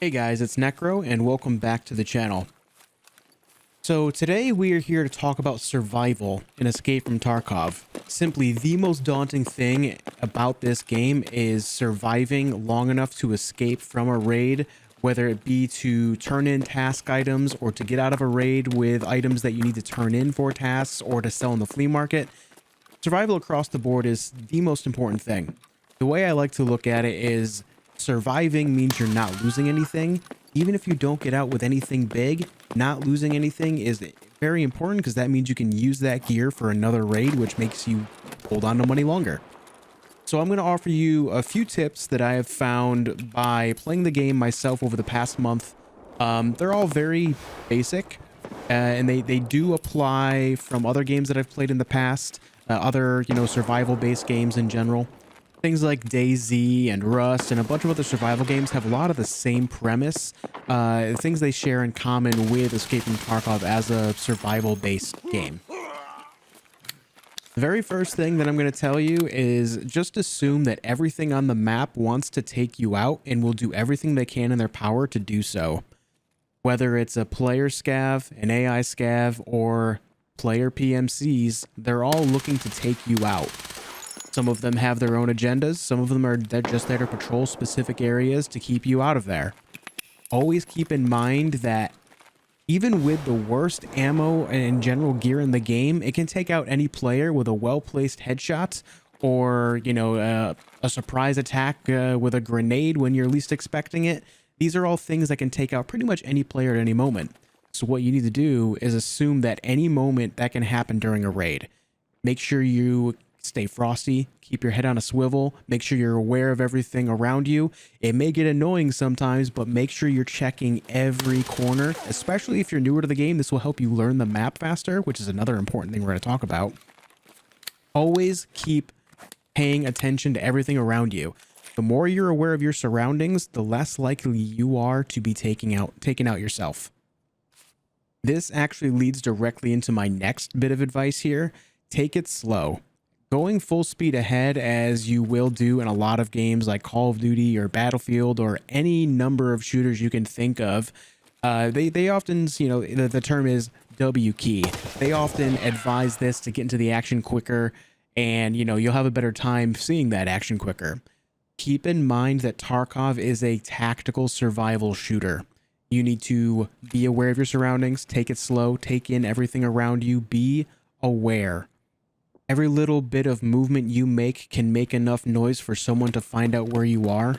Hey guys, it's Necro and welcome back to the channel. So today we are here to talk about survival in Escape from Tarkov. Simply the most daunting thing about this game is surviving long enough to escape from a raid, whether it be to turn in task items or to get out of a raid with items that you need to turn in for tasks or to sell in the flea market. Survival across the board is the most important thing. The way I like to look at it is surviving means you're not losing anything. Even if you don't get out with anything big, not losing anything is very important because that means you can use that gear for another raid, which makes you hold on to money longer. So I'm going to offer you a few tips that I have found by playing the game myself over the past month. They're all very basic, and they do apply from other games that I've played in the past, other, survival-based games in general. Things like DayZ and Rust and a bunch of other survival games have a lot of the same premise, things they share in common with Escape from Tarkov as a survival-based game. The very first thing that I'm going to tell you is just assume that everything on the map wants to take you out and will do everything they can in their power to do so. Whether it's a player scav, an AI scav, or player PMCs, they're all looking to take you out. Some of them have their own agendas. Some of them are just there to patrol specific areas to keep you out of there. Always keep in mind that even with the worst ammo and general gear in the game, it can take out any player with a well-placed headshot or, a surprise attack with a grenade when you're least expecting it. These are all things that can take out pretty much any player at any moment. So what you need to do is assume that any moment that can happen during a raid. Make sure you stay frosty, keep your head on a swivel, make sure you're aware of everything around you. It may get annoying sometimes, but make sure you're checking every corner, especially if you're newer to the game. This will help you learn the map faster, which is another important thing we're going to talk about. Always keep paying attention to everything around you. The more you're aware of your surroundings, the less likely you are to be taken out yourself. This actually leads directly into my next bit of advice here. Take it slow. Going full speed ahead, as you will do in a lot of games like Call of Duty or Battlefield or any number of shooters you can think of, they often, the term is W key. They often advise this to get into the action quicker, and, you'll have a better time seeing that action quicker. Keep in mind that Tarkov is a tactical survival shooter. You need to be aware of your surroundings, take it slow, take in everything around you, be aware. Every little bit of movement you make can make enough noise for someone to find out where you are,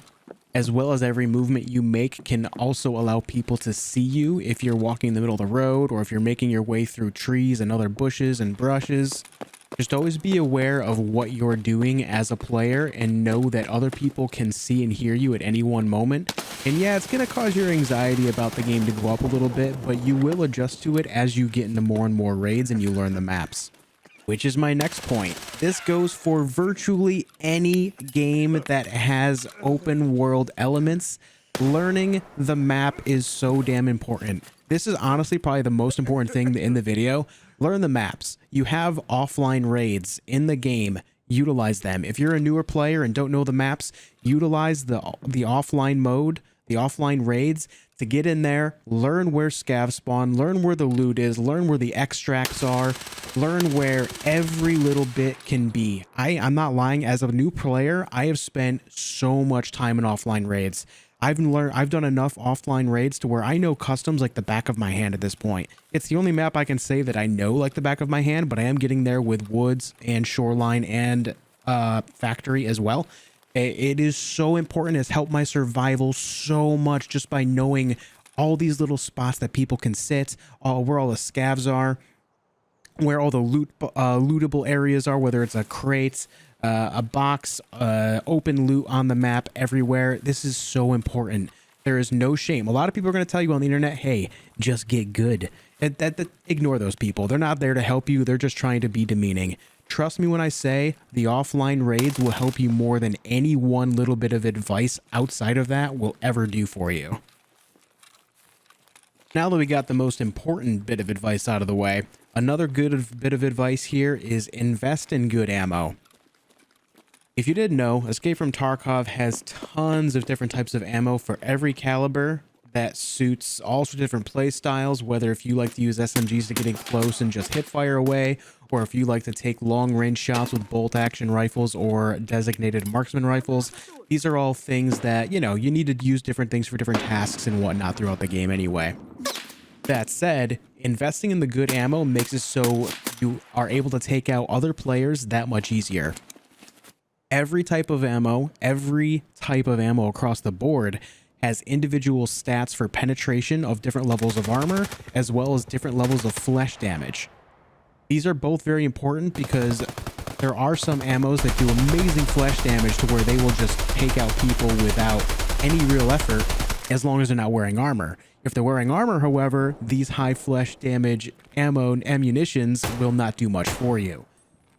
as well as every movement you make can also allow people to see you if you're walking in the middle of the road or if you're making your way through trees and other bushes and brushes. Just always be aware of what you're doing as a player and know that other people can see and hear you at any one moment. And yeah, it's going to cause your anxiety about the game to go up a little bit, but you will adjust to it as you get into more and more raids and you learn the maps. Which is my next point. This goes for virtually any game that has open world elements. Learning the map is so damn important. This is honestly probably the most important thing in the video. Learn the maps. You have offline raids in the game. Utilize them. If you're a newer player and don't know the maps, utilize the offline mode, the offline raids, to get in there, learn where scavs spawn, learn where the loot is, learn where the extracts are, learn where every little bit can be. I'm not lying. As a new player, I have spent so much time in offline raids. I've done enough offline raids to where I know customs like the back of my hand at this point. It's the only map I can say that I know like the back of my hand, but I am getting there with woods and shoreline and factory as well. It is so important. It's helped my survival so much just by knowing all these little spots that people can sit, where all the scavs are, where all the lootable areas are, whether it's a crate, a box, open loot on the map everywhere. This is so important. There is no shame. A lot of people are going to tell you on the internet, hey, just get good. Ignore those people. They're not there to help you. They're just trying to be demeaning. Trust me when I say the offline raids will help you more than any one little bit of advice outside of that will ever do for you. Now that we got the most important bit of advice out of the way, another good bit of advice here is invest in good ammo. If you didn't know, Escape from Tarkov has tons of different types of ammo for every caliber that suits all sorts of different play styles, whether if you like to use SMGs to get in close and just hit fire away, or if you like to take long range shots with bolt action rifles or designated marksman rifles. These are all things that, you know, you need to use different things for different tasks and whatnot throughout the game anyway. That said, investing in the good ammo makes it so you are able to take out other players that much easier. Every type of ammo across the board has individual stats for penetration of different levels of armor, as well as different levels of flesh damage. These are both very important because there are some ammos that do amazing flesh damage to where they will just take out people without any real effort, as long as they're not wearing armor. If they're wearing armor, however, these high flesh damage ammo and ammunitions will not do much for you.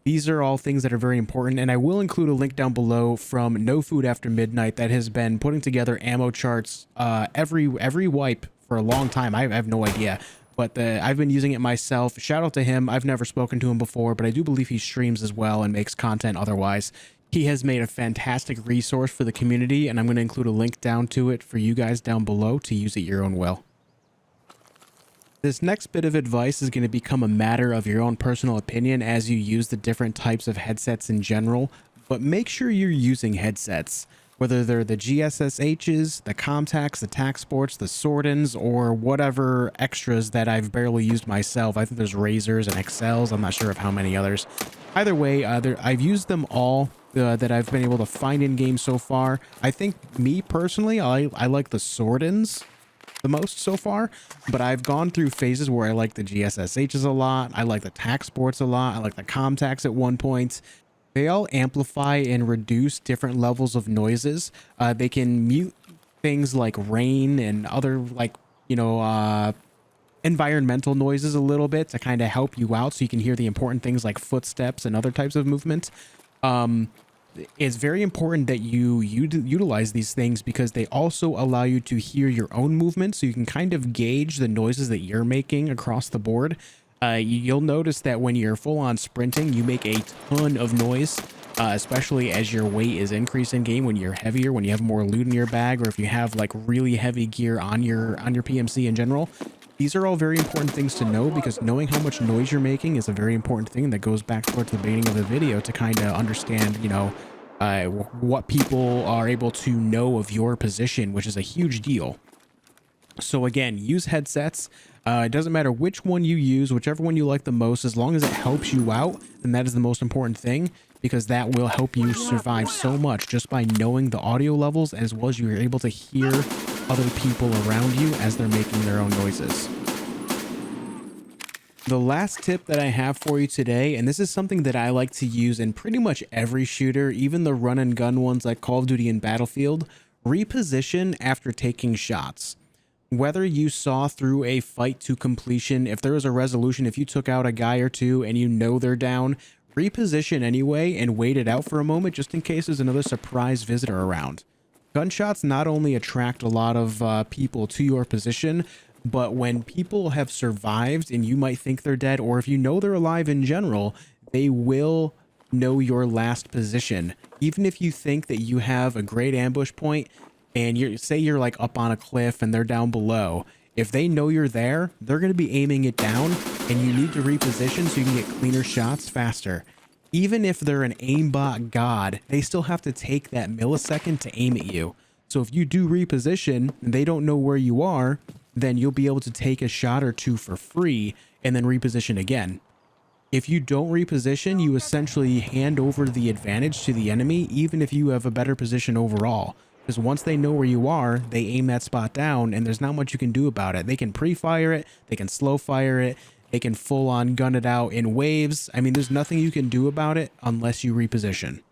These are all things that are very important, and I will include a link down below from No Food After Midnight that has been putting together ammo charts every wipe for a long time. I have no idea, but I've been using it myself. Shout out to him. I've never spoken to him before, but I do believe he streams as well and makes content otherwise. He has made a fantastic resource for the community, and I'm going to include a link down to it for you guys down below to use at your own will. This next bit of advice is going to become a matter of your own personal opinion as you use the different types of headsets in general, but make sure you're using headsets, whether they're the GSSHs, the Comtacs, the TAC Sports, the Sordins, or whatever extras that I've barely used myself. I think there's Razors and XLs. I'm not sure of how many others. Either way, I've used them all that I've been able to find in games so far. I think me personally, I like the Sordins the most so far, but I've gone through phases where I like the GSSHs a lot. I like the TAC Sports a lot. I like the Comtacs at one point. They all amplify and reduce different levels of noises. They can mute things like rain and other, like, you know, environmental noises a little bit to kind of help you out so you can hear the important things like footsteps and other types of movement. It's very important that you utilize these things because they also allow you to hear your own movement, so you can kind of gauge the noises that you're making across the board. You'll notice that when you're full on sprinting, you make a ton of noise, especially as your weight is increased in game, when you're heavier, when you have more loot in your bag, or if you have like really heavy gear on your PMC in general. These are all very important things to know, because knowing how much noise you're making is a very important thing that goes back towards the beginning of the video to kind of understand, you know, what people are able to know of your position, which is a huge deal. So again, use headsets. It doesn't matter which one you use, whichever one you like the most, as long as it helps you out, then that is the most important thing, because that will help you survive so much just by knowing the audio levels, as well as you're able to hear other people around you as they're making their own noises. The last tip that I have for you today, and this is something that I like to use in pretty much every shooter, even the run and gun ones like Call of Duty and Battlefield: reposition after taking shots. Whether you saw through a fight to completion, if there was a resolution, if you took out a guy or two and you know they're down, reposition anyway and wait it out for a moment just in case there's another surprise visitor around. Gunshots not only attract a lot of people to your position, but when people have survived and you might think they're dead, or if you know they're alive in general, they will know your last position. Even if you think that you have a great ambush point and you're like up on a cliff and they're down below, if they know you're there, they're going to be aiming it down, and you need to reposition so you can get cleaner shots faster. Even if they're an aimbot god, they still have to take that millisecond to aim at you. So if you do reposition and they don't know where you are, then you'll be able to take a shot or two for free and then reposition again. If you don't reposition, you essentially hand over the advantage to the enemy, even if you have a better position overall. Because once they know where you are, they aim that spot down, and there's not much you can do about it. They can pre-fire it, they can slow fire it, they can full on gun it out in waves. I mean, there's nothing you can do about it unless you reposition.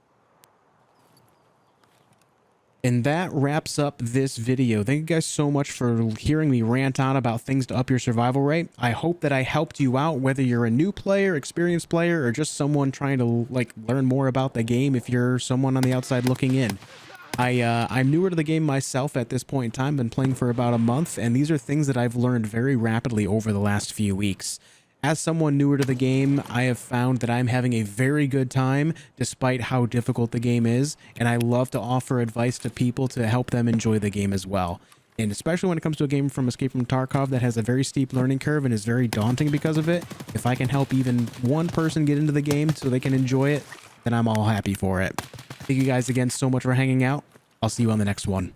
And that wraps up this video. Thank you guys so much for hearing me rant on about things to up your survival rate. I hope that I helped you out, whether you're a new player, experienced player, or just someone trying to like learn more about the game if you're someone on the outside looking in. I'm newer to the game myself at this point in time, been playing for about a month, and these are things that I've learned very rapidly over the last few weeks. As someone newer to the game, I have found that I'm having a very good time despite how difficult the game is, and I love to offer advice to people to help them enjoy the game as well. And especially when it comes to a game from Escape from Tarkov that has a very steep learning curve and is very daunting because of it, if I can help even one person get into the game so they can enjoy it, then I'm all happy for it. Thank you guys again so much for hanging out. I'll see you on the next one.